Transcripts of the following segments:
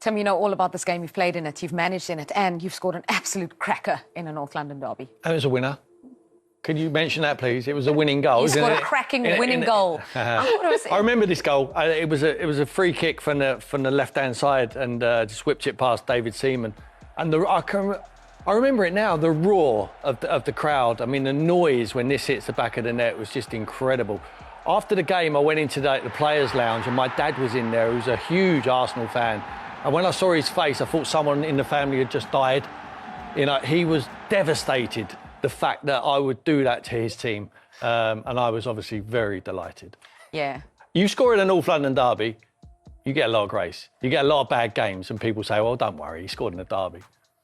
Tim, you know all about this game. You've played in it, you've managed in it, and you've scored an absolute cracker in a North London derby. And it was a winner. Could you mention that, please? It was a winning goal. You scored a cracking winning goal. I remember this goal. It was a free kick from the left-hand side, and just whipped it past David Seaman. And I remember it now. The roar of the crowd. I mean, the noise when this hits the back of the net was just incredible. After the game, I went into the players' lounge, and my dad was in there, who's a huge Arsenal fan. And when I saw his face, I thought someone in the family had just died. You know, he was devastated, the fact that I would do that to his team. And I was obviously very delighted. Yeah. You score in a North London derby, you get a lot of grace. You get a lot of bad games, and people say, well, don't worry, he scored in a derby.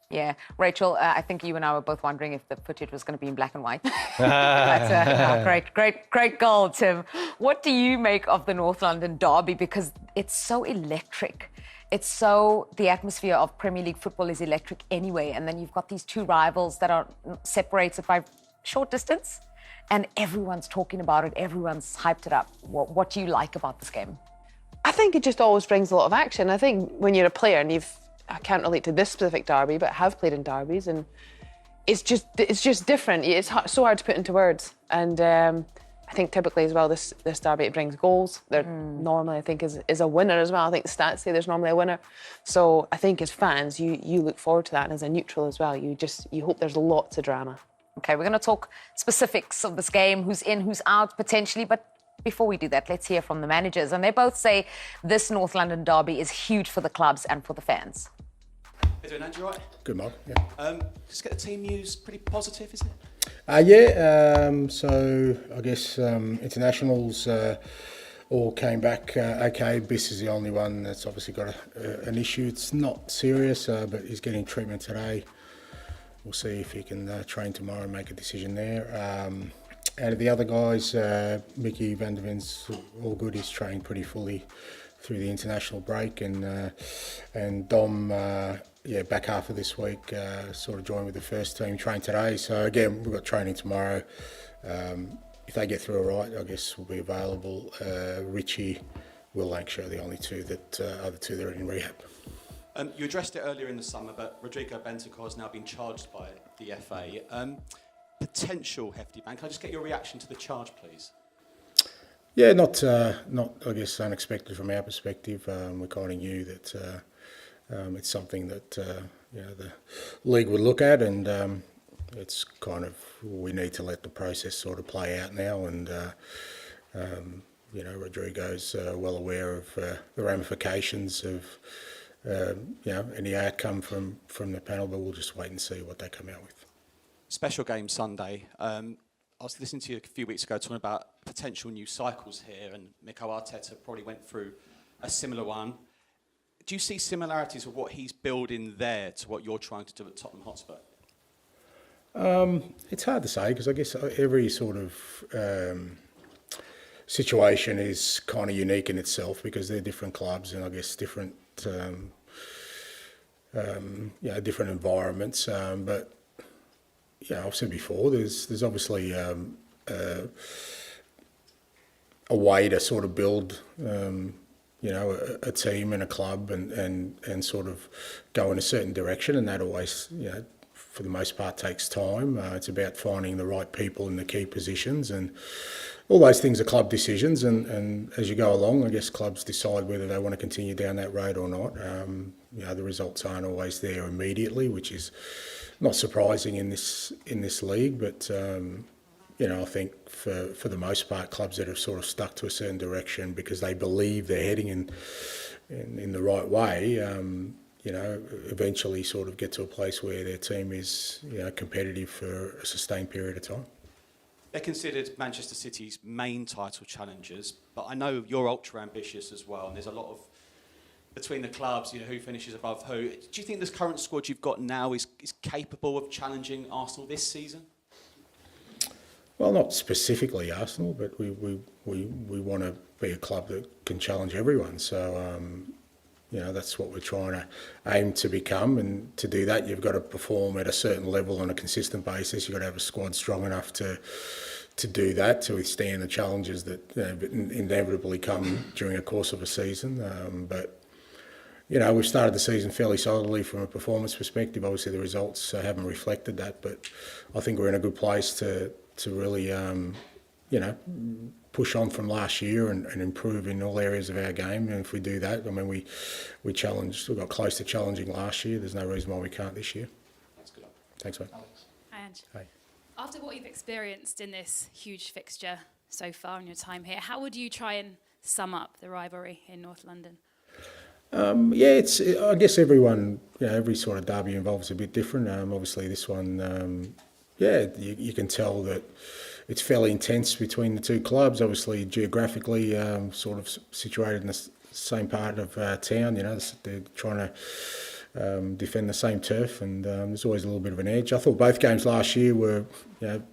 Yeah. Rachel, I think you and I were both wondering if the footage was going to be in black and white. That's great goal, Tim. What do you make of the North London derby? Because it's so electric. The atmosphere of Premier League football is electric anyway. And then you've got these two rivals that are separated by short distance. And everyone's talking about it. Everyone's hyped it up. What do you like about this game? I think it just always brings a lot of action. I think when you're a player and I can't relate to this specific derby, but have played in derbies, and it's just different. It's so hard to put into words. And I think typically as well, this derby, it brings goals. There normally, I think, is a winner as well. I think the stats say there's normally a winner. So I think as fans, you look forward to that. And as a neutral as well, you hope there's lots of drama. Okay, we're going to talk specifics of this game, who's in, who's out potentially. But before we do that, let's hear from the managers. And they both say this North London derby is huge for the clubs and for the fans. How you doing, Andrew? Right? Good, Mark. Yeah. Just get the team news pretty positive, is it? So I guess internationals all came back okay. Biss is the only one that's obviously got an issue. It's not serious, but he's getting treatment today. We'll see if he can train tomorrow and make a decision there. Out of the other guys, Mickey van der Ven's all good. He's trained pretty fully through the international break, and Dom, back half of this week, sort of joined with the first team, trained today. So again, we've got training tomorrow. If they get through all right, I guess we'll be available. Richie, Will Lancashire are the only two that other two that are in rehab. You addressed it earlier in the summer, but Rodrigo Bentancur has now been charged by the FA. Potential hefty ban. Can I just get your reaction to the charge, please? Yeah, not I guess unexpected from our perspective. We kind of knew that it's something that the league would look at, and it's kind of, we need to let the process sort of play out now. And Rodrigo's well aware of the ramifications of any outcome from the panel, but we'll just wait and see what they come out with. Special game Sunday. I was listening to you a few weeks ago talking about potential new cycles here, and Mikel Arteta probably went through a similar one. Do you see similarities with what he's building there to what you're trying to do at Tottenham Hotspur? It's hard to say, because I guess every sort of situation is kind of unique in itself, because they're different clubs and I guess different different environments. But I've said before, there's obviously a way to sort of build a team and a club and sort of go in a certain direction, and that always, for the most part, takes time. It's about finding the right people in the key positions, and all those things are club decisions, and as you go along, I guess clubs decide whether they want to continue down that road or not. The results aren't always there immediately, which is not surprising in this league, but I think for the most part, clubs that have sort of stuck to a certain direction because they believe they're heading in the right way, eventually sort of get to a place where their team is competitive for a sustained period of time. They're considered Manchester City's main title challengers, but I know you're ultra ambitious as well, and there's a lot of between the clubs, who finishes above who. Do you think this current squad you've got now is capable of challenging Arsenal this season? Well, not specifically Arsenal, but we want to be a club that can challenge everyone. So, that's what we're trying to aim to become. And to do that, you've got to perform at a certain level on a consistent basis. You've got to have a squad strong enough to do that, to withstand the challenges that inevitably come during the course of a season. But you know, we've started the season fairly solidly from a performance perspective. Obviously, the results haven't reflected that, but I think we're in a good place to really, you know, push on from last year and improve in all areas of our game. And if we do that, I mean, we got close to challenging last year. There's no reason why we can't this year. That's good. Thanks, mate. Hi, Ange. Hey. After what you've experienced in this huge fixture so far in your time here, how would you try and sum up the rivalry in North London? Yeah, I guess everyone, you know, every sort of derby involves a bit different. Obviously, this one, yeah, you can tell that it's fairly intense between the two clubs. Obviously, geographically, sort of situated in the same part of town. You know, they're trying to defend the same turf, and there's always a little bit of an edge. I thought both games last year were, you know,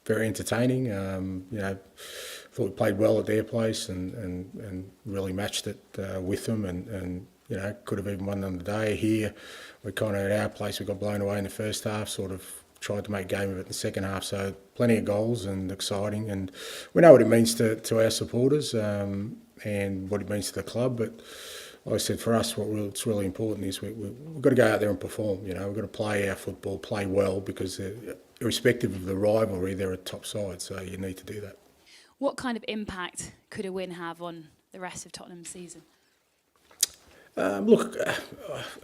very entertaining. You know, I thought we played well at their place and really matched it with them, and you know, could have even won on the day. Here, we kind of at our place, we got blown away in the first half. Sort of tried to make game of it in the second half. So plenty of goals and exciting, and we know what it means to our supporters and what it means to the club. But like I said, for us, what's really important is we've got to go out there and perform. You know, we've got to play our football, play well, because irrespective of the rivalry, they're a top side. So you need to do that. What kind of impact could a win have on the rest of Tottenham's season? Look,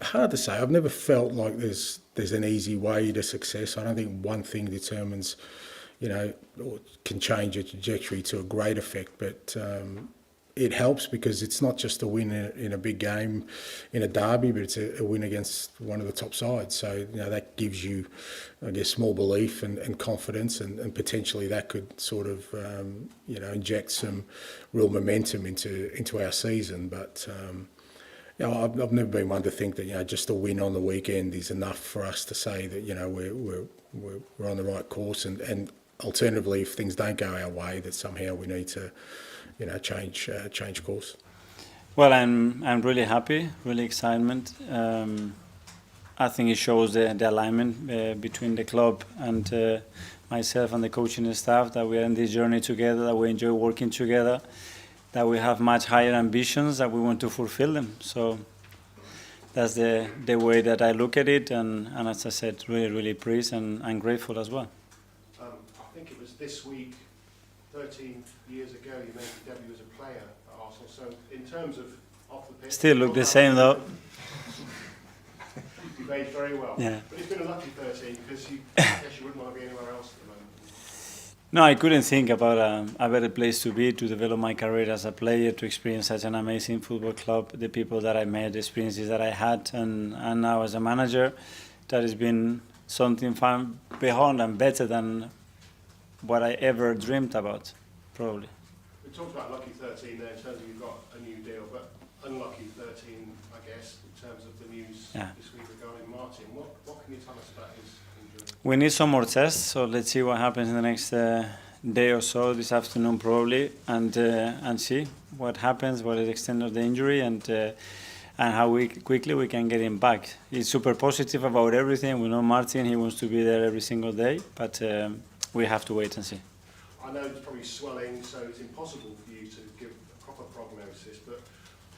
hard to say. I've never felt like there's an easy way to success. I don't think one thing determines, you know, or can change a trajectory to a great effect, but it helps because it's not just a win in a big game, in a derby, but it's a win against one of the top sides. So, you know, that gives you, I guess, more belief and confidence, and potentially that could sort of, you know, inject some real momentum into our season. But you know, I've never been one to think that, you know, just a win on the weekend is enough for us to say that, you know, we're on the right course, and alternatively, if things don't go our way, that somehow we need to, you know, change course. Well, I'm really happy, really excitement. I think it shows the alignment between the club and myself and the coaching staff, that we are in this journey together, that we enjoy working together, that we have much higher ambitions, that we want to fulfill them. So that's the way that I look at it, and as I said, really pleased and grateful as well. I think it was this week, 13 years ago, you made your debut as a player at Arsenal. So in terms of off the pitch, still look the same though. You've aged very well. Yeah. But it's been a lucky 13 because I guess you wouldn't want to be anywhere else at the moment. No, I couldn't think about a better place to be, to develop my career as a player, to experience such an amazing football club, the people that I met, the experiences that I had, and now as a manager, that has been something far beyond and better than what I ever dreamed about, probably. We talked about lucky 13 there in terms of you've got a new deal, but unlucky 13, I guess, in terms of the news this week regarding Martin. What can you tell us about his injury? We need some more tests, so let's see what happens in the next day or so, this afternoon probably, and see what happens, what is the extent of the injury, and how quickly we can get him back. He's super positive about everything. We know Martin, he wants to be there every single day, but we have to wait and see. I know it's probably swelling, so it's impossible for you to give a proper prognosis, but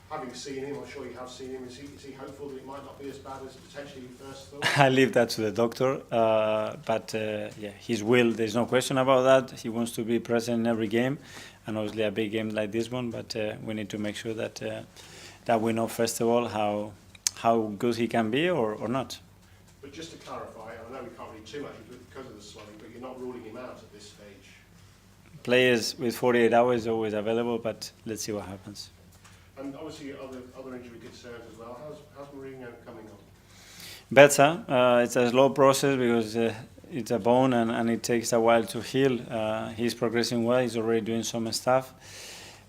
having seen him, I'm sure you have seen him, is he hopeful that it might not be as bad as potentially you first thought? I leave that to the doctor, but yeah, his will, there's no question about that. He wants to be present in every game, and obviously a big game like this one, but we need to make sure that that we know first of all how good he can be or not. But just to clarify, I know we can't read too much into it because of the swelling, but you're not ruling him out at this stage? Players with 48 hours are always available, but let's see what happens. And obviously other injury concerns as well. How's Mourinho coming on? Better. It's a slow process because it's a bone and it takes a while to heal. He's progressing well. He's already doing some stuff.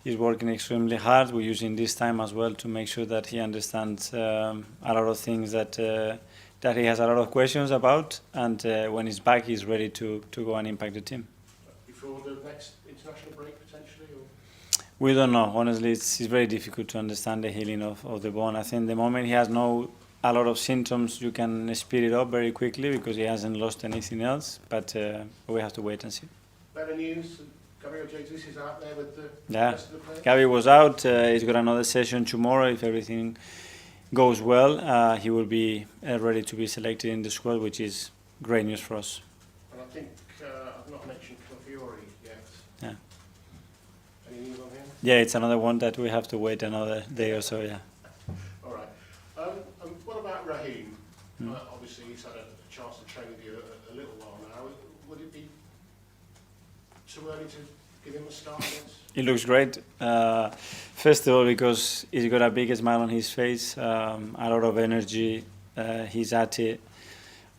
He's working extremely hard. We're using this time as well to make sure that he understands a lot of things that he has a lot of questions about. And when he's back, he's ready to go and impact the team. Before the next international break, potentially? Or? We don't know. Honestly, it's very difficult to understand the healing of the bone. I think the moment he has a lot of symptoms, you can speed it up very quickly because he hasn't lost anything else. But we have to wait and see. Better news? Gabriel Jesus is out there with the rest of the players? Gabi was out. He's got another session tomorrow if everything goes well, he will be ready to be selected in the squad, which is great news for us. And I think I've not mentioned Fiore yet. Yeah. Any news on him? Yeah, it's another one that we have to wait another day or so. Yeah. All right. And what about Raheem? Obviously, he's had a chance to train with you a little while now. Would it be too early to give him a start on this? He looks great. First of all, because he's got a big smile on his face, a lot of energy. He's at it,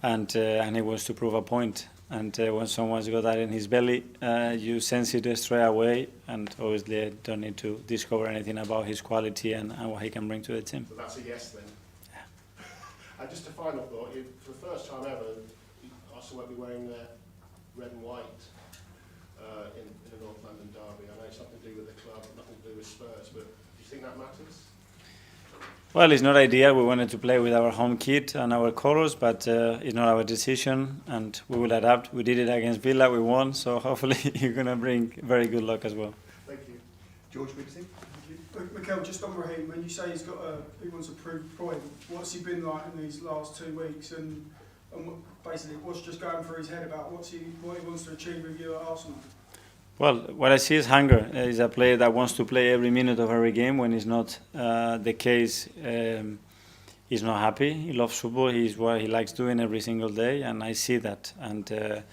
and he wants to prove a point. And when someone's got that in his belly, you sense it straight away. And obviously, I don't need to discover anything about his quality and what he can bring to the team. So that's a yes then. Yeah. And just a final thought: for the first time ever, Arsenal won't be wearing their red and white in the North London derby. I know it's nothing to do with the club, nothing to do with Spurs, but do you think that matters? Well, it's not ideal. We wanted to play with our home kit and our colours, but it's not our decision, and we will adapt. We did it against Villa, we won, so hopefully you're going to bring very good luck as well. Thank you. George, what do you think? Mikel, just on Raheem, when you say he wants a proof point, what's he been like in these last 2 weeks, and basically what's just going through his head about what he wants to achieve with you at Arsenal? Well, what I see is hunger. He's a player that wants to play every minute of every game. When it's not the case, he's not happy. He loves football. He's what he likes doing every single day, and I see that. And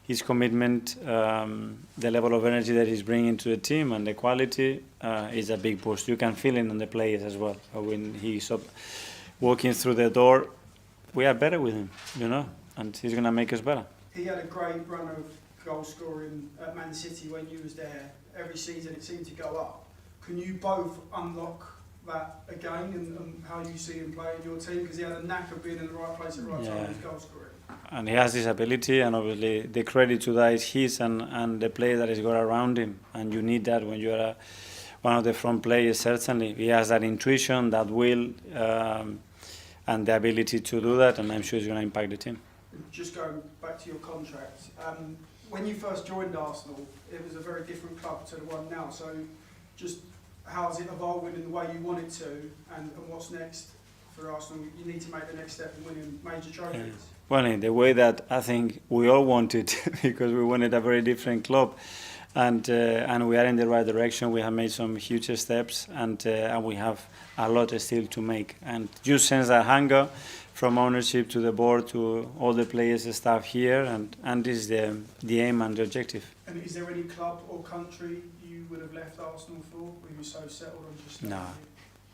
his commitment, the level of energy that he's bringing to the team, and the quality is a big boost. You can feel it on the players as well. When he's walking through the door, we are better with him, and he's going to make us better. He had a great run of goal scoring at Man City when you was there. Every season it seemed to go up. Can you both unlock that again, and how you see him play in your team? Because he had a knack of being in the right place at the right time with his goal scoring. And he has this ability, and obviously the credit to that is his and the player that he's got around him. And you need that when you're one of the front players, certainly. He has that intuition, that will, and the ability to do that, and I'm sure he's going to impact the team. Just going back to your contract, when you first joined Arsenal, it was a very different club to the one now. So just how's it evolving in the way you want it to, and what's next for Arsenal? You need to make the next step in winning major trophies. Yeah. Well, in the way that I think we all wanted, because we wanted a very different club. And we are in the right direction. We have made some huge steps, and we have a lot still to make. And you sense that hunger from ownership to the board to all the players and staff here, and this is the aim and the objective. And is there any club or country you would have left Arsenal for, or you were so settled on just No.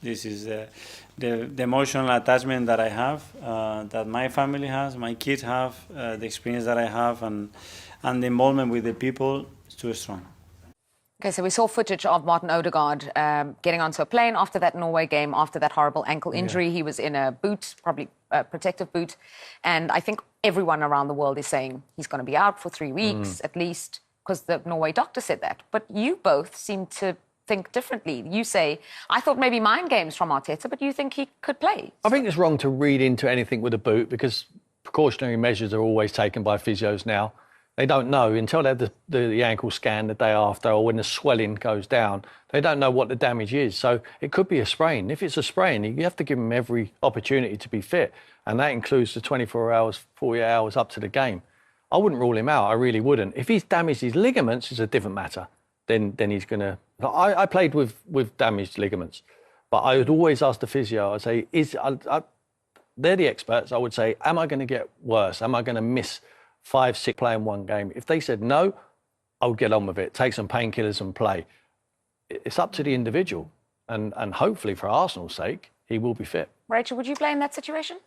This is the emotional attachment that I have, that my family has, my kids have, the experience that I have, and the involvement with the people is too strong. Okay, so we saw footage of Martin Odegaard getting onto a plane after that Norway game, after that horrible ankle injury. He was in a boot, probably a protective boot. And I think everyone around the world is saying he's going to be out for 3 weeks at least, because the Norway doctor said that. But you both seem to think differently. You say, I thought maybe mind games from Arteta, but you think he could play. I think it's wrong to read into anything with a boot, because precautionary measures are always taken by physios now. They don't know until they have the ankle scan the day after, or when the swelling goes down. They don't know what the damage is. So it could be a sprain. If it's a sprain, you have to give him every opportunity to be fit. And that includes the 24 hours, 48 hours up to the game. I wouldn't rule him out. I really wouldn't. If he's damaged his ligaments, it's a different matter. Then he's going to... I played with damaged ligaments. But I would always ask the physio, I'd say, they're the experts. I would say, am I going to get worse? Am I going to miss 5, 6 play in one game? If they said no, I would get on with it, take some painkillers and play. It's up to the individual, and hopefully for Arsenal's sake, he will be fit. Rachel, would you play in that situation?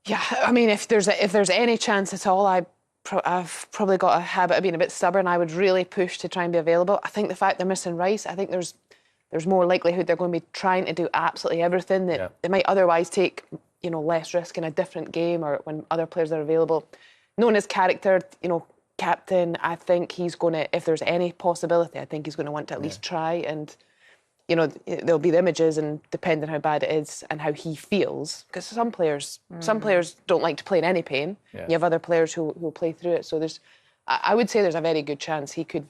Yeah, I mean, if there's any chance at all, I've probably got a habit of being a bit stubborn. I would really push to try and be available. I think the fact they're missing Rice, I think there's more likelihood they're going to be trying to do absolutely everything that they might otherwise take, less risk in a different game or when other players are available. Knowing his character, captain, I think he's going to, if there's any possibility, I think he's going to want to at least try. And, there'll be the images, and depending how bad it is and how he feels, because some players don't like to play in any pain. Yeah. You have other players who will play through it. So I would say there's a very good chance he could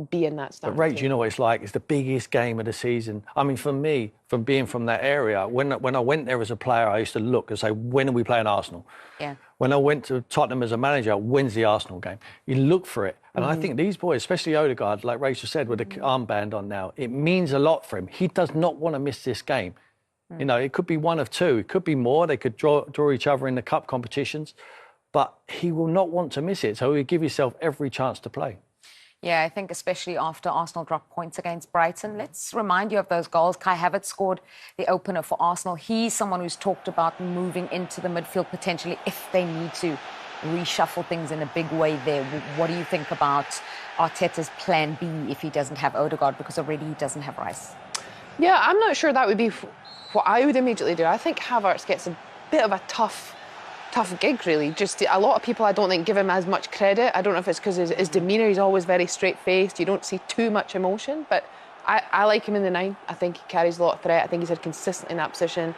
be in that But start. Rach, you know what it's like? It's the biggest game of the season. I mean, for me, from being from that area, when I went there as a player, I used to look and say, when are we playing Arsenal? Yeah. When I went to Tottenham as a manager, when's the Arsenal game? You look for it. And I think these boys, especially Odegaard, like Rachel said, with the armband on now, it means a lot for him. He does not want to miss this game. You know, it could be one of two. It could be more. They could draw each other in the cup competitions. But he will not want to miss it. So he'll give himself every chance to play. Yeah, I think especially after Arsenal dropped points against Brighton. Let's remind you of those goals. Kai Havertz scored the opener for Arsenal. He's someone who's talked about moving into the midfield potentially if they need to reshuffle things in a big way there. What do you think about Arteta's plan B if he doesn't have Odegaard, because already he doesn't have Rice? Yeah, I'm not sure that would be what I would immediately do. I think Havertz gets a bit of a tough gig, really. Just a lot of people, I don't think, give him as much credit. I don't know if it's because his demeanour, he's always very straight-faced. You don't see too much emotion, but I like him in the 9. I think he carries a lot of threat. I think he's had consistent in that position.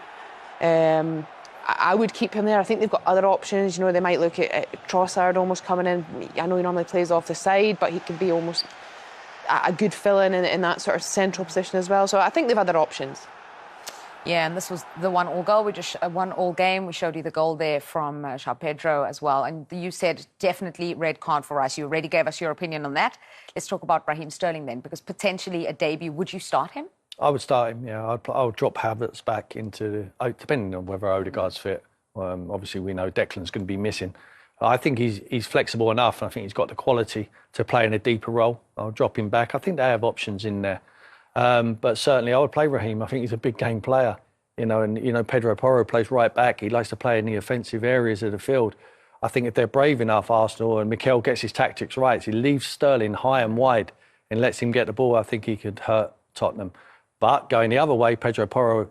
I would keep him there. I think they've got other options. You know, they might look at Trossard almost coming in. I know he normally plays off the side, but he could be almost a good fill-in in that sort of central position as well. So I think they've other options. Yeah, and this was the 1-1 goal. We just 1-1 game. We showed you the goal there from João Pedro as well. And you said definitely red card for Rice. You already gave us your opinion on that. Let's talk about Raheem Sterling then, because potentially a debut. Would you start him? I would start him, yeah. I would drop Havertz back into, depending on whether Odegaard's fit. Obviously, we know Declan's going to be missing. I think he's flexible enough, and I think he's got the quality to play in a deeper role. I'll drop him back. I think they have options in there. But certainly I would play Raheem. I think he's a big game player, and Pedro Porro plays right back. He likes to play in the offensive areas of the field. I think if they're brave enough, Arsenal, and Mikel gets his tactics right, he leaves Sterling high and wide and lets him get the ball, I think he could hurt Tottenham. But going the other way, Pedro Porro,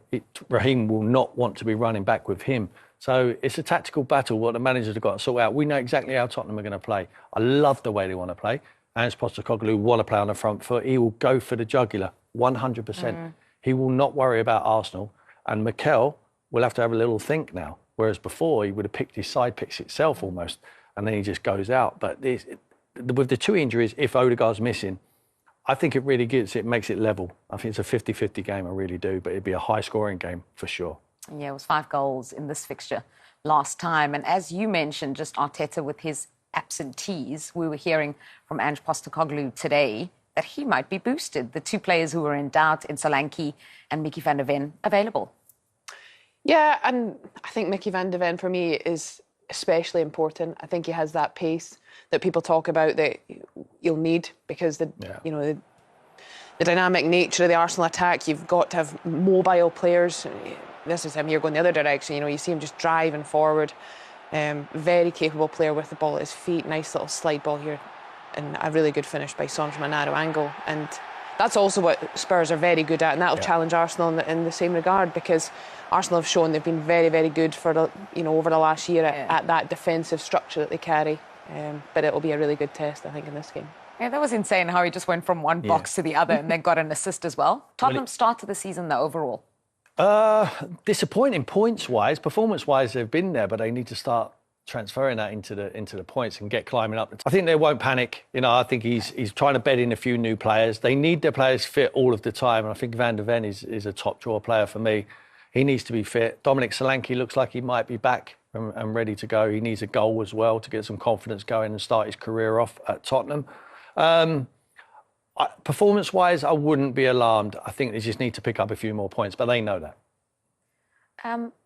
Raheem will not want to be running back with him. So it's a tactical battle what the managers have got to sort out. We know exactly how Tottenham are going to play. I love the way they want to play. Ange Postecoglou want to play on the front foot. He will go for the jugular, 100%. He will not worry about Arsenal. And Mikel will have to have a little think now. Whereas before, he would have picked his side picks itself almost, and then he just goes out. But with the 2 injuries, if Odegaard's missing, I think it really makes it level. I think it's a 50-50 game, I really do. But it'd be a high-scoring game for sure. Yeah, it was 5 goals in this fixture last time. And as you mentioned, just Arteta with his absentees, we were hearing from Ange Postecoglou today that he might be boosted. The 2 players who were in doubt in Solanke and Mickey van der Ven available. Yeah, and I think Mickey van der Ven for me is especially important. I think he has that pace that people talk about that you'll need because the dynamic nature of the Arsenal attack, you've got to have mobile players. This is him here going the other direction. You see him just driving forward. Very capable player with the ball at his feet. Nice little slide ball here. And a really good finish by Son from a narrow angle. And that's also what Spurs are very good at. And that'll challenge Arsenal in the same regard, because Arsenal have shown they've been very, very good for over the last year at that defensive structure that they carry. But it'll be a really good test, I think, in this game. Yeah, that was insane how he just went from one box to the other and then got an assist as well. Tottenham started the season, though, overall. Disappointing points-wise. Performance-wise, they've been there, but they need to start transferring that into the points and get climbing up. I think they won't panic. I think he's trying to bed in a few new players. They need their players fit all of the time, and I think Van der Ven is a top draw player for me. He needs to be fit. Dominic Solanke looks like he might be back and ready to go. He needs a goal as well to get some confidence going and start his career off at Tottenham. Performance-wise, I wouldn't be alarmed. I think they just need to pick up a few more points, but they know that.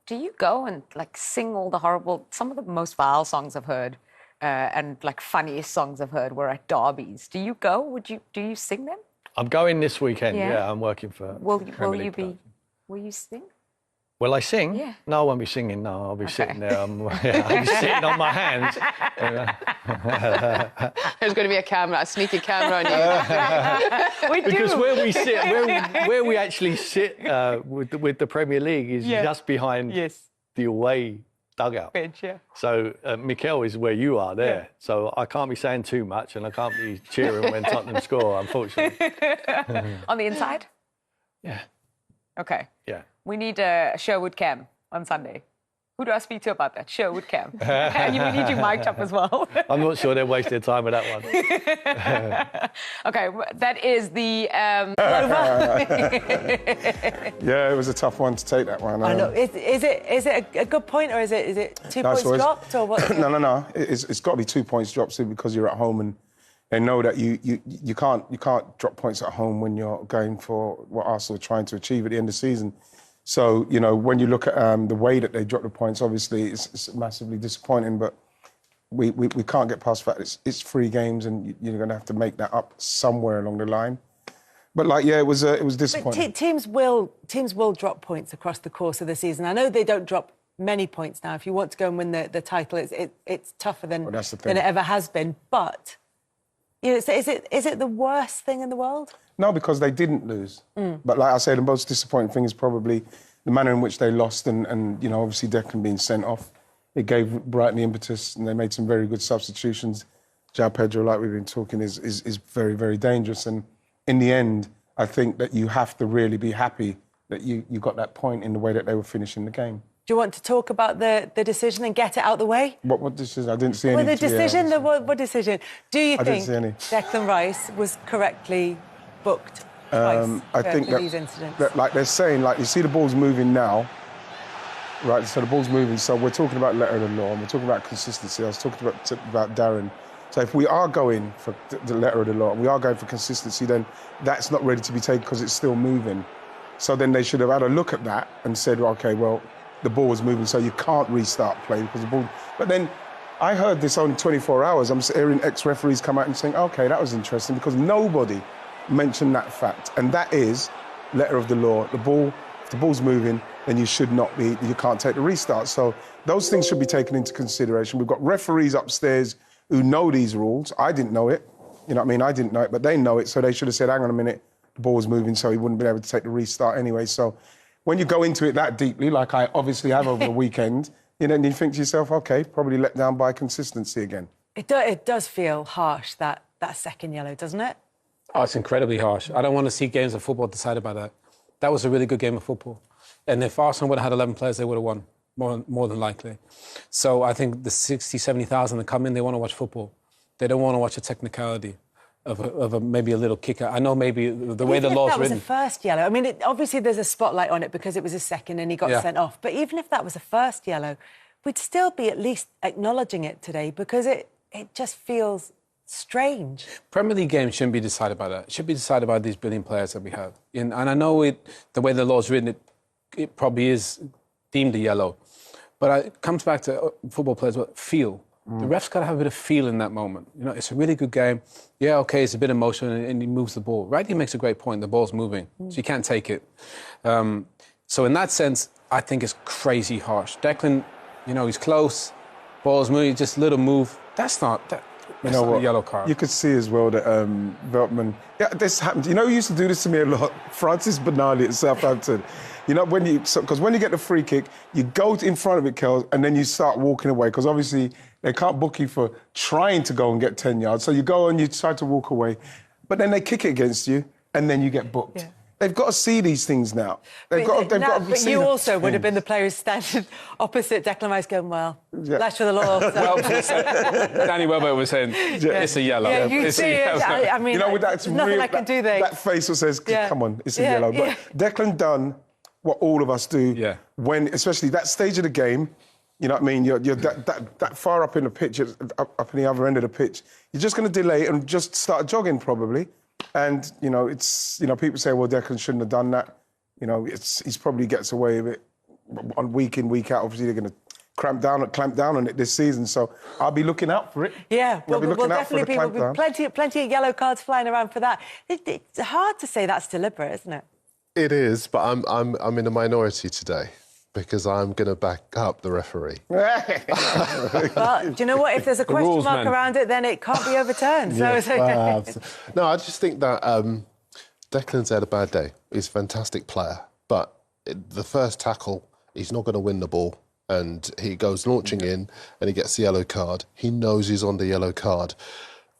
Do you go and sing all the horrible, some of the most vile songs I've heard and funniest songs I've heard were at derbies? Do you go? Do you sing them? I'm going this weekend. Yeah, I'm working for. Will you sing? Will I sing? Yeah. No, I won't be singing. No, I'll be sitting there. I'll be sitting on my hands. There's going to be a sneaky camera on you. Because where we sit, where we actually sit with the Premier League is just behind the away dugout. Bench, yeah. So Mikel is where you are there. Yeah. So I can't be saying too much, and I can't be cheering when Tottenham score, unfortunately. On the inside? Yeah. Okay. Yeah. We need a Sherwood cam on Sunday. Who do I speak to about that? Sherwood Cam. And we need you mic'd up as well. I'm not sure they're wasting time with that one. Okay, that is the Yeah, it was a tough one to take, that one. I know. Is it a good point, or is it 2 points dropped, or what? No. It's got to be 2 points dropped simply because you're at home and they know that you can't drop points at home when you're going for what Arsenal are trying to achieve at the end of the season. So, you know, when you look at the way that they drop the points, obviously it's massively disappointing, but we can't get past the fact it's 3 games and you're going to have to make that up somewhere along the line. But it was disappointing. But teams will drop points across the course of the season. I know they don't drop many points now. If you want to go and win the title, it's tougher than it ever has been. But you know, is it the worst thing in the world? No, because they didn't lose. But like I say, the most disappointing thing is probably the manner in which they lost and you know, obviously Declan being sent off. It gave Brighton the impetus and they made some very good substitutions. João Pedro, like we've been talking, is very, very dangerous. And in the end, I think that you have to really be happy that you got that point in the way that they were finishing the game. Do you want to talk about the decision and get it out the way? What decision? I didn't see any. Well, the decision, what decision? Do you think Declan Rice was correctly booked twice I think for these incidents? That, like they're saying, like you see the ball's moving now, right? So the ball's moving. So we're talking about letter of the law and we're talking about consistency. I was talking about Darren. So if we are going for the letter of the law, we are going for consistency, then that's not ready to be taken because it's still moving. So then they should have had a look at that and said, well, OK, well, the ball was moving, so you can't restart play because the ball... But then I heard this only 24 hours. I'm hearing ex-referees come out and saying, OK, that was interesting because nobody mentioned that fact. And that is letter of the law. If the ball's moving, then you can't take the restart. So those things should be taken into consideration. We've got referees upstairs who know these rules. I didn't know it. You know what I mean? I didn't know it, but they know it. So they should have said, hang on a minute, the ball was moving, so he wouldn't be able to take the restart anyway. So when you go into it that deeply, like I obviously have over the weekend, you know, and you think to yourself, OK, probably let down by consistency again. It does feel harsh, that second yellow, doesn't it? Oh, it's incredibly harsh. I don't want to see games of football decided by that. That was a really good game of football. And if Arsenal would have had 11 players, they would have won, more than likely. So I think the 60, 70,000 that come in, they want to watch football. They don't want to watch a technicality of maybe a little kicker. I know maybe the way the law's written... That was a first yellow. I mean, obviously there's a spotlight on it because it was a second and he got sent off. But even if that was a first yellow, we'd still be at least acknowledging it today because it just feels strange. Premier League games shouldn't be decided by that. It should be decided by these brilliant players that we have. And I know the way the law's written, it probably is deemed a yellow. But it comes back to football players, feel. The ref's got to have a bit of feel in that moment. You know, it's a really good game. Yeah, OK, it's a bit emotional and he moves the ball. Right, he makes a great point. The ball's moving, so you can't take it. So in that sense, I think it's crazy harsh. Declan, you know, he's close, ball's moving, just a little move. That's not a yellow card. You could see as well that Veltman... Yeah, this happened. You know who used to do this to me a lot? Francis Bernardi at Southampton. You know, because when you get the free kick, you go in front of it, Kel, and then you start walking away, because obviously they can't book you for trying to go and get 10 yards. So you go and you try to walk away, but then they kick it against you, and then you get booked. Yeah. They've got to see these things now. They've got to see. But you also would have been the player who's standing opposite Declan Rice going, well, lash for the law. So. Well, Danny Webber was saying, it's a yellow. Yeah, you see it. I mean, you know, there's nothing I can do there. That face that says, come on, it's a yellow. But Declan done what all of us do when, especially that stage of the game, you know what I mean? You're that far up in the pitch, up in the other end of the pitch. You're just going to delay it and just start jogging probably. And, you know, people say, well, Declan shouldn't have done that. You know, he's probably gets away with it on week in, week out. Obviously, they're going to clamp down on it this season. So I'll be looking out for it. Yeah, well, definitely people will be plenty of yellow cards flying around for that. It's hard to say that's deliberate, isn't it? It is, but I'm in a minority today because I'm going to back up the referee. Well, do you know what? If there's a question mark around it, then it can't be overturned. Yes. No, I just think that Declan's had a bad day. He's a fantastic player, but the first tackle, he's not going to win the ball, and he goes launching in and he gets the yellow card. He knows he's on the yellow card,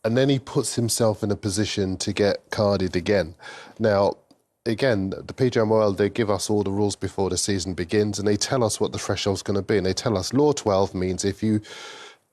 and then he puts himself in a position to get carded again. Now, again, the PGMOL, they give us all the rules before the season begins, and they tell us what the threshold's going to be. And they tell us Law 12 means if you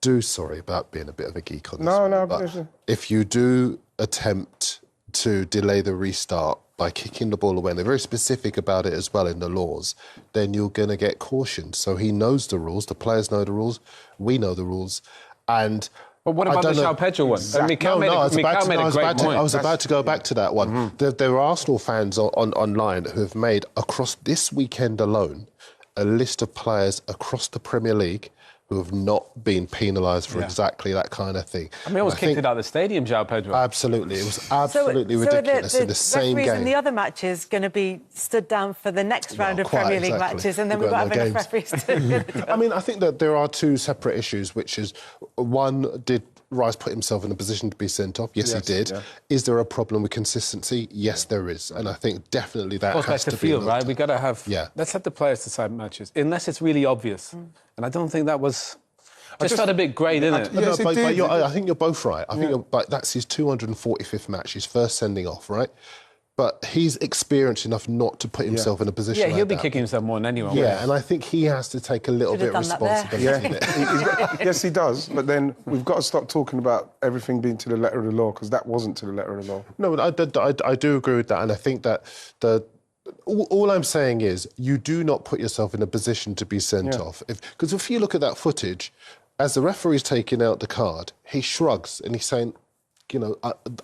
do, sorry about being a bit of a geek on this but if you do attempt to delay the restart by kicking the ball away, and they're very specific about it as well in the laws, then you're going to get cautioned. So he knows the rules, the players know the rules, we know the rules, and... But what about the João Pedro one? Exactly. Mikel made a great point. I was about to go back to that one. There are Arsenal fans online who have made, across this weekend alone, a list of players across the Premier League who have not been penalised for exactly that kind of thing. I mean, I was kicked it out of the stadium, João Pedro. Absolutely. It was absolutely ridiculous in the same game. So in the other matches going to be stood down for the next round of Premier League matches, and then we've got to have enough referees to... I mean, I think that there are two separate issues, which is, one, did Rice put himself in a position to be sent off? Yes, he did. Yeah. Is there a problem with consistency? Yes, there is. And I think definitely that has to be... field, right? We've got to have... Yeah. Let's let the players decide matches, unless it's really obvious. And I don't think that was... Just felt a bit great, didn't it? Yes, but I think you're both right. I think that's his 245th match, his first sending off, right? But he's experienced enough not to put himself in a position like that. Yeah, he'll be kicking himself more than anyone. Yeah, and I think he has to take a little bit of responsibility. Yes, he does. But then we've got to stop talking about everything being to the letter of the law, because that wasn't to the letter of the law. No, I do agree with that, and I think that all I'm saying is you do not put yourself in a position to be sent off. Because if you look at that footage, as the referee's taking out the card, he shrugs and he's saying, you know,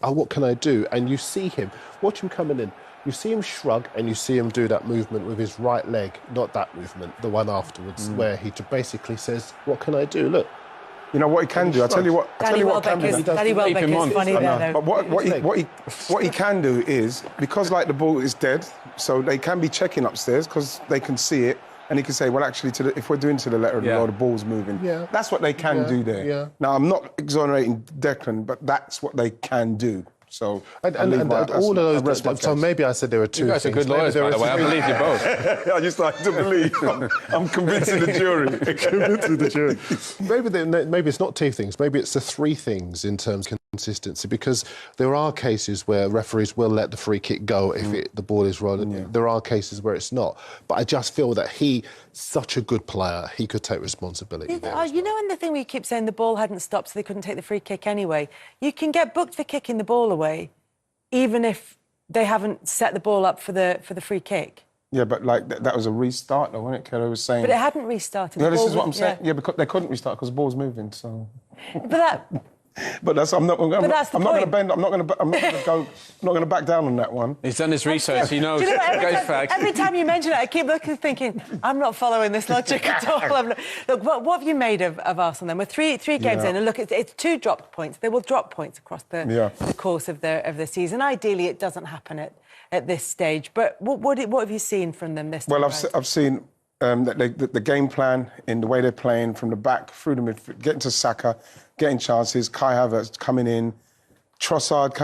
what can I do? And you see him, watch him coming in, you see him shrug and you see him do that movement with his right leg, not that movement, the one afterwards, where he basically says, what can I do? Look. You know what he can do? I'll tell you what can do. Danny Welbeck is funny there, though. But what he can do is, because like the ball is dead, so they can be checking upstairs because they can see it, and he can say, well, actually, if we're doing to the letter of the law, the ball's moving. Yeah. That's what they can do there. Yeah. Now, I'm not exonerating Declan, but that's what they can do. So, and all of those. So maybe I said there are two. You guys are good lawyers, by the way. I believe you both. I just like to believe. I'm convincing the jury. Maybe it's not two things. Maybe it's the three things in terms of consistency, because there are cases where referees will let the free kick go if the ball is rolling. Yeah. There are cases where it's not. But I just feel that he's such a good player, he could take responsibility. You know, and the thing we keep saying the ball hadn't stopped, so they couldn't take the free kick anyway. You can get booked for kicking the ball away, even if they haven't set the ball up for the free kick. Yeah, but like that was a restart, though, wasn't it? Kelly was saying. But it hadn't restarted. No, this is what I'm saying. Yeah, because they couldn't restart because the ball's moving. So. But that. But I'm not going to bend. I'm not going to back down on that one. He's done his research. He knows. Every time you mention it, I keep thinking, I'm not following this logic at all. Look, what have you made of Arsenal then? We're three games in, and look, it's 2 dropped points. They will drop points across the course of the season. Ideally, it doesn't happen at this stage. But what have you seen from them this time? Well, I've seen that the game plan in the way they're playing from the back through the midfield, getting to Saka, getting chances, Kai Havertz coming in, Trossard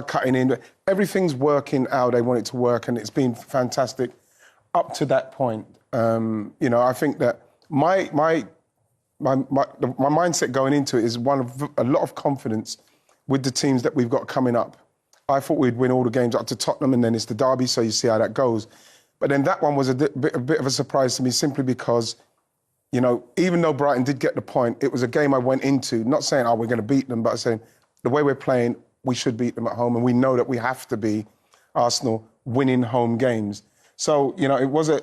cutting in. Everything's working how they want it to work, and it's been fantastic up to that point. I think that my mindset going into it is one of a lot of confidence with the teams that we've got coming up. I thought we'd win all the games up to Tottenham, and then it's the derby, so you see how that goes. But then that one was a bit of a surprise to me, simply because, even though Brighton did get the point, it was a game I went into, not saying, we're going to beat them, but saying the way we're playing, we should beat them at home, and we know that we have to be Arsenal winning home games. So, it was I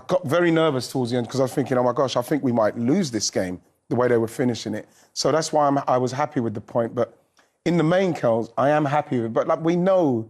got very nervous towards the end because I was thinking, oh my gosh, I think we might lose this game, the way they were finishing it. So that's why I was happy with the point. But in the main, Kels, I am happy with it. But we know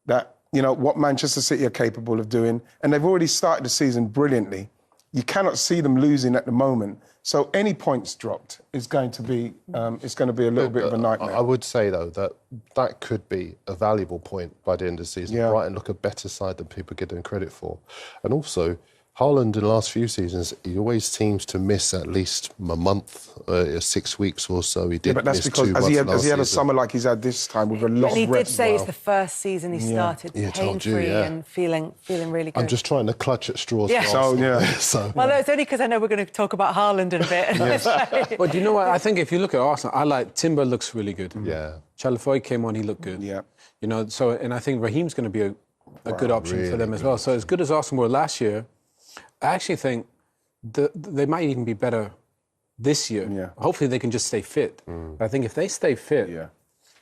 that, what Manchester City are capable of doing, and they've already started the season brilliantly. You cannot see them losing at the moment. So any points dropped is going to be a little bit of a nightmare. I would say, though, that could be a valuable point by the end of the season. Yeah. Brighton look a better side than people get them credit for. And also, Haaland in the last few seasons, he always seems to miss at least a month, 6 weeks or so. He did but that's miss because 2 months has he had a summer like he's had this time with a lot of reps? And he did say it's the first season he started pain-free and feeling really good. I'm just trying to clutch at straws. Yeah. Well, it's only because I know we're going to talk about Haaland in a bit. But you know what? I think if you look at Arsenal, Timber looks really good. Yeah. Chalafoy came on, he looked good. Yeah. And I think Raheem's going to be a good option for them as well. So as good as Arsenal were last year, I actually think they might even be better this year. Yeah. Hopefully they can just stay fit. I think if they stay fit... Yeah.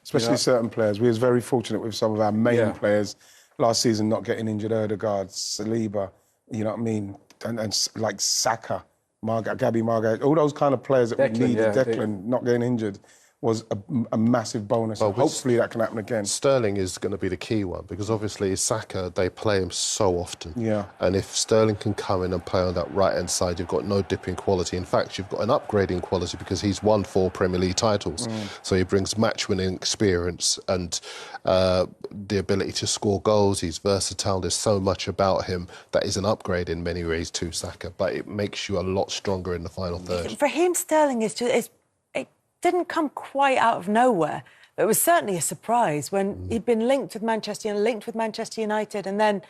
Especially certain players. We was very fortunate with some of our main players last season not getting injured. Odegaard, Saliba, you know what I mean? And like Saka, Gabby Margaret, all those kind of players that we needed. Declan not getting injured was a massive bonus. Well, hopefully that can happen again. Sterling is going to be the key one because obviously Saka, they play him so often. Yeah. And if Sterling can come in and play on that right-hand side, you've got no dip in quality. In fact, you've got an upgrade in quality because he's won 4 Premier League titles. So he brings match-winning experience and the ability to score goals. He's versatile. There's so much about him that is an upgrade in many ways to Saka, but it makes you a lot stronger in the final third. Raheem Sterling didn't come quite out of nowhere. It was certainly a surprise when he'd been linked with Manchester United, and then,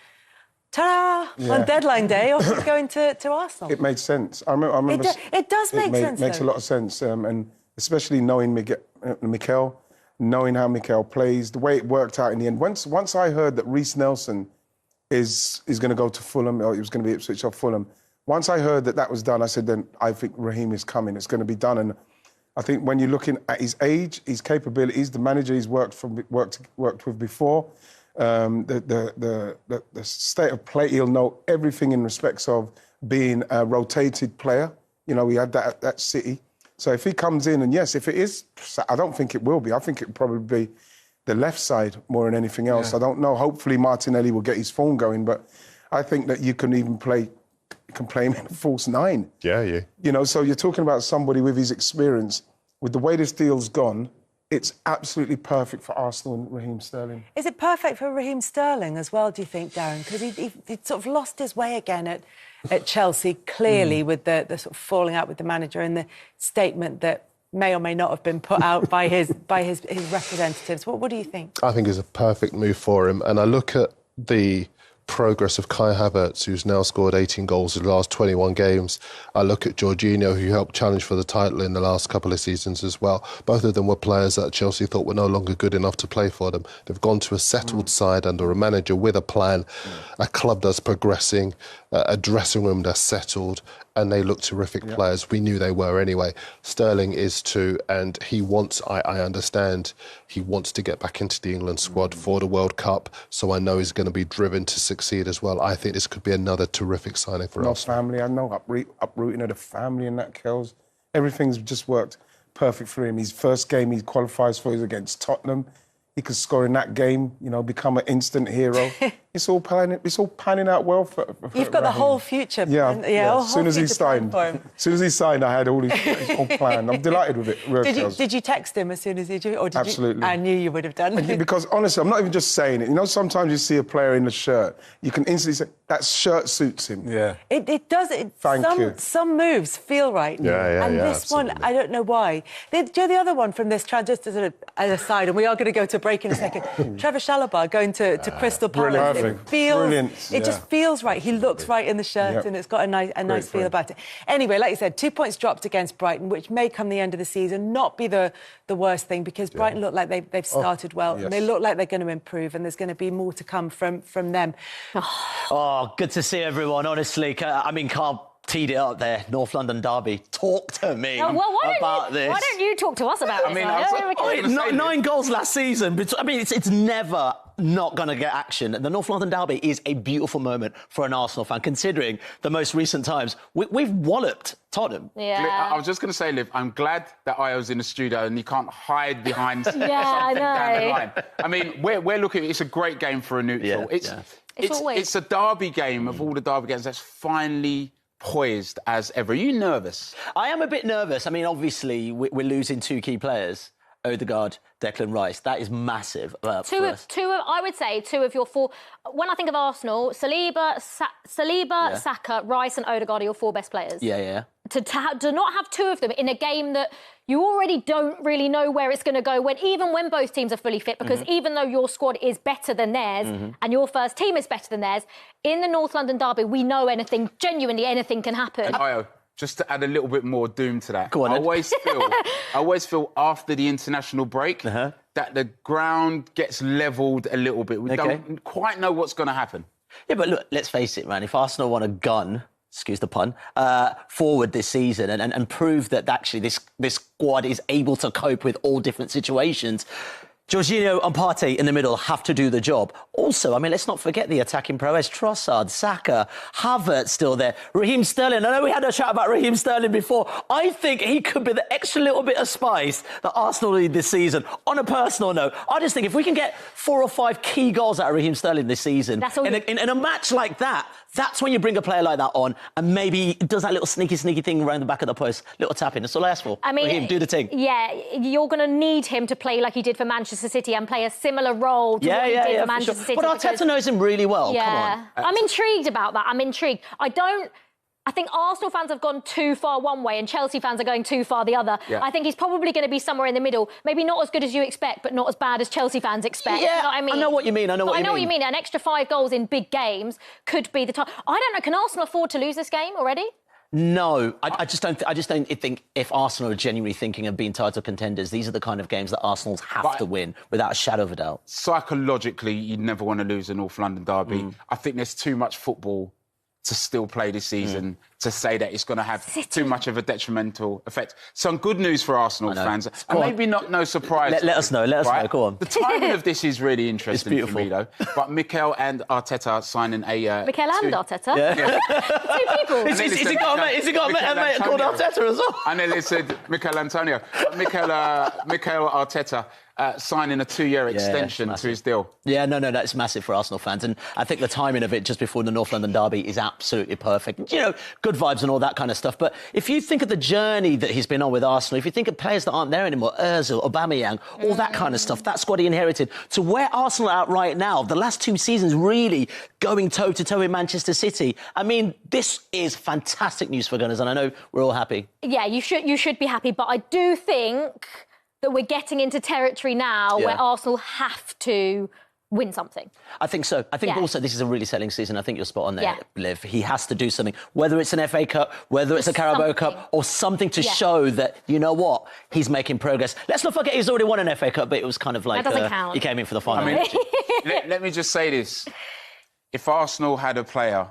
ta-da, on deadline day, off he's going to Arsenal. It made sense. I remember it does make sense. It makes a lot of sense, and especially knowing Mikel, knowing how Mikel plays, the way it worked out in the end. Once I heard that Reece Nelson is going to go to Fulham, or he was going to be Ipswich or Fulham, once I heard that was done, I said, then I think Raheem is coming. It's going to be done, and I think when you're looking at his age, his capabilities, the manager he's worked with before, the state of play, he'll know everything in respects of being a rotated player. You know, we had that at City. So if he comes in, and yes, if it is, I don't think it will be. I think it'll probably be the left side more than anything else. Yeah. I don't know. Hopefully Martinelli will get his form going, but I think that you can even play him in a false 9. Yeah, yeah. You know, so you're talking about somebody with his experience. With the way this deal's gone, it's absolutely perfect for Arsenal and Raheem Sterling. Is it perfect for Raheem Sterling as well, do you think, Darren? Because he sort of lost his way again at Chelsea, clearly, with the sort of falling out with the manager and the statement that may or may not have been put out by his representatives. What do you think? I think it's a perfect move for him. And I look at the progress of Kai Havertz, who's now scored 18 goals in the last 21 games. I look at Jorginho, who helped challenge for the title in the last couple of seasons as well. Both of them were players that Chelsea thought were no longer good enough to play for them. They've gone to a settled side under a manager with a plan, a club that's progressing, a dressing room that's settled, and they look terrific players. We knew they were anyway. Sterling is too, and he wants, I understand, he wants to get back into the England squad for the World Cup, so I know he's going to be driven to succeed as well. I think this could be another terrific signing for us. Family, I know, uprooting of the family and that, Kells. Everything's just worked perfect for him. His first game he qualifies for is against Tottenham. He could score in that game, you know, become an instant hero. It's all panning out well for You've got Raheem. the whole future. As soon as he signed, I had all his whole plan. I'm delighted with it. Did you text him as soon as he did it? Absolutely. I knew you would have done. Because honestly, I'm not even just saying it. You know, sometimes you see a player in the shirt, you can instantly say, that shirt suits him. Yeah. It does. Thank you. Some moves feel right. And this one, I don't know why. The other one from this, just as an aside, and we are going to go to break in a second. Trevor Chalobah going to Crystal Palace. It just feels right. He looks right in the shirt, and it's got a nice feel about it. Anyway, like you said, 2 points dropped against Brighton, which may come the end of the season not be the worst thing, because Brighton look like they've started well, and they look like they're going to improve, and there's going to be more to come from them. Oh, good to see everyone. Honestly, I mean, Carl teed it up there. North London derby. Talk to me about this. Why don't you talk to us about this? 9 goals last season. I mean, it's never not going to get action. The North London derby is a beautiful moment for an Arsenal fan, considering the most recent times. We've walloped Tottenham. Yeah. I was just going to say, Liv, I'm glad that Io's in the studio and you can't hide behind something I know. down the line. I mean, we're looking. It's a great game for a neutral. It's a derby game of all the derby games that's finally poised as ever. Are you nervous? I am a bit nervous. I mean, obviously, we're losing 2 key players. Odegaard, Declan Rice. That is massive. I would say 2 of your 4. When I think of Arsenal, Saliba, Saka, Rice and Odegaard are your 4 best players. Yeah. To not have 2 of them in a game that you already don't really know where it's going to go, even when both teams are fully fit, because even though your squad is better than theirs and your first team is better than theirs, in the North London derby, we know genuinely anything can happen. And Io, just to add a little bit more doom to that, Go on, I always feel after the international break, that the ground gets levelled a little bit. We don't quite know what's going to happen. Yeah, but look, let's face it, man. If Arsenal want a gun, excuse the pun, forward this season and prove that actually this squad is able to cope with all different situations, Jorginho and Partey in the middle have to do the job. Also, I mean, let's not forget the attacking prowess. Trossard, Saka, Havertz still there. Raheem Sterling. I know we had a chat about Raheem Sterling before. I think he could be the extra little bit of spice that Arsenal need this season. On a personal note, I just think if we can get 4 or 5 key goals out of Raheem Sterling this season, in a match like that, that's when you bring a player like that on and maybe does that little sneaky thing around the back of the post, little tap in. That's all I ask for. I mean, Raheem, do the thing. Yeah, you're going to need him to play like he did for Manchester City and play a similar role to what he did for Manchester City. But Arteta knows him really well. Yeah. Come on. I'm intrigued about that. I'm intrigued. I think Arsenal fans have gone too far one way and Chelsea fans are going too far the other. Yeah. I think he's probably going to be somewhere in the middle. Maybe not as good as you expect, but not as bad as Chelsea fans expect. Yeah, you know what I mean? I know what you mean. I know what you mean. An extra 5 goals in big games could be the time. I don't know. Can Arsenal afford to lose this game already? No, I just don't think if Arsenal are genuinely thinking of being title contenders, these are the kind of games that Arsenal have to win without a shadow of a doubt. Psychologically, you'd never want to lose a North London derby. I think there's too much football to still play this season to say that it's going to have too much of a detrimental effect. Some good news for Arsenal fans, and maybe no surprise. Let us know, go on. The timing of this is really interesting It's for me, though. But Mikel and Arteta signing a... Mikel and Arteta? Yeah. Two people. Has he got a mate called Arteta as well? And then they said Mikel Antonio. Mikel Arteta signing a 2-year extension to his deal. Yeah, no, that's massive for Arsenal fans. And I think the timing of it just before the North London derby is absolutely perfect. You know, good vibes and all that kind of stuff. But if you think of the journey that he's been on with Arsenal, if you think of players that aren't there anymore, Ozil, Aubameyang, all that kind of stuff, that squad he inherited, to where Arsenal are at right now, the last 2 seasons really going toe-to-toe with Manchester City. I mean, this is fantastic news for Gunners, and I know we're all happy. Yeah, you should be happy. But I do think that we're getting into territory now where Arsenal have to win something. I think so. I think also this is a really selling season. I think you're spot on there, Liv. He has to do something, whether it's an FA Cup, whether it's a Carabao Cup, or something to show that, you know what, he's making progress. Let's not forget he's already won an FA Cup, but it was kind of like... That doesn't count. He came in for the final. I mean, let me just say this. If Arsenal had a player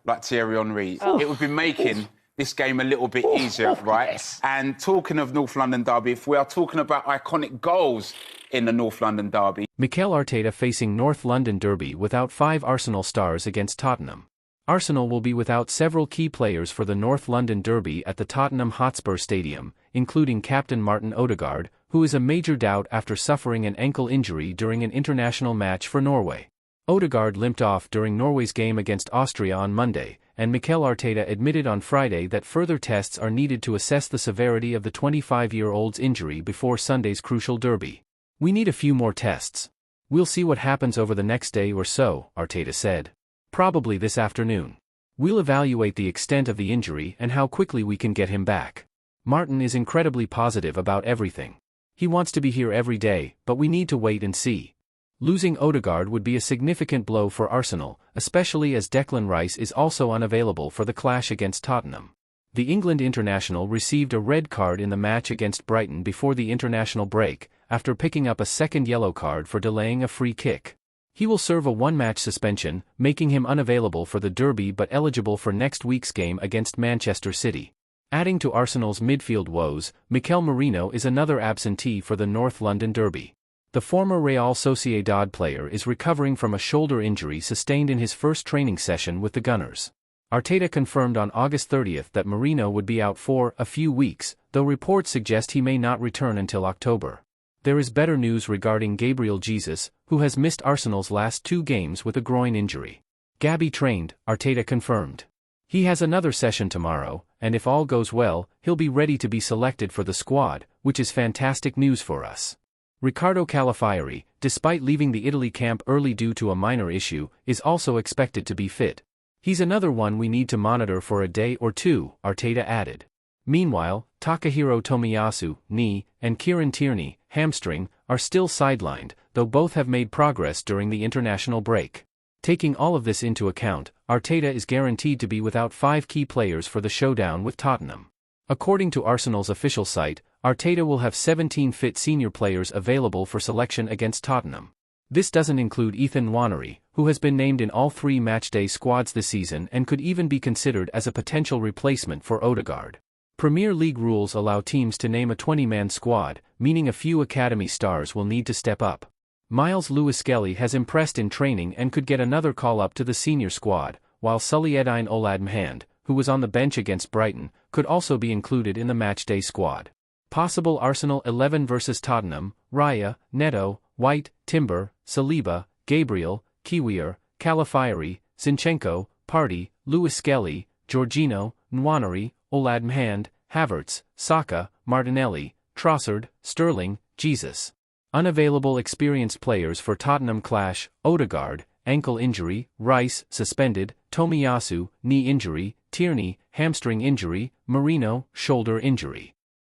like Thierry Henry, it would be making this game a little bit easier, right? Yes. And talking of North London derby, if we are talking about iconic goals in the North London derby... Mikel Arteta facing North London derby without 5 Arsenal stars against Tottenham. Arsenal will be without several key players for the North London derby at the Tottenham Hotspur Stadium, including captain Martin Odegaard, who is a major doubt after suffering an ankle injury during an international match for Norway. Odegaard limped off during Norway's game against Austria on Monday, and Mikel Arteta admitted on Friday that further tests are needed to assess the severity of the 25-year-old's injury before Sunday's crucial derby. "We need a few more tests. We'll see what happens over the next day or so," Arteta said. "Probably this afternoon. We'll evaluate the extent of the injury and how quickly we can get him back." Martin is incredibly positive about everything. He wants to be here every day, but we need to wait and see. Losing Odegaard would be a significant blow for Arsenal, especially as Declan Rice is also unavailable for the clash against Tottenham. The England international received a red card in the match against Brighton before the international break, after picking up a second yellow card for delaying a free kick. He will serve a 1-match suspension, making him unavailable for the derby but eligible for next week's game against Manchester City. Adding to Arsenal's midfield woes, Mikel Merino is another absentee for the North London derby. The former Real Sociedad player is recovering from a shoulder injury sustained in his first training session with the Gunners. Arteta confirmed on August 30th that Merino would be out for a few weeks, though reports suggest he may not return until October. There is better news regarding Gabriel Jesus, who has missed Arsenal's last 2 games with a groin injury. Gabby trained, Arteta confirmed. He has another session tomorrow, and if all goes well, he'll be ready to be selected for the squad, which is fantastic news for us. Riccardo Calafiori, despite leaving the Italy camp early due to a minor issue, is also expected to be fit. He's another one we need to monitor for a day or two, Arteta added. Meanwhile, Takahiro Tomiyasu, knee, and Kieran Tierney, hamstring, are still sidelined, though both have made progress during the international break. Taking all of this into account, Arteta is guaranteed to be without 5 key players for the showdown with Tottenham. According to Arsenal's official site, Arteta will have 17 fit senior players available for selection against Tottenham. This doesn't include Ethan Nwaneri, who has been named in all 3 matchday squads this season and could even be considered as a potential replacement for Odegaard. Premier League rules allow teams to name a 20-man squad, meaning a few academy stars will need to step up. Miles Lewis-Skelly has impressed in training and could get another call-up to the senior squad, while Sullieddine Oladmhand, who was on the bench against Brighton, could also be included in the matchday squad. Possible Arsenal 11 versus Tottenham: Raya, Neto, White, Timber, Saliba, Gabriel, Kiwior, Calafiori, Zinchenko, Partey, Lewis-Skelly, Jorginho, Nwaneri, Oladmhand, Havertz, Saka, Martinelli, Trossard, Sterling, Jesus. Unavailable experienced players for Tottenham clash: Odegaard, ankle injury; Rice, suspended; Tomiyasu, knee injury; Tierney, hamstring injury; Marino, shoulder injury.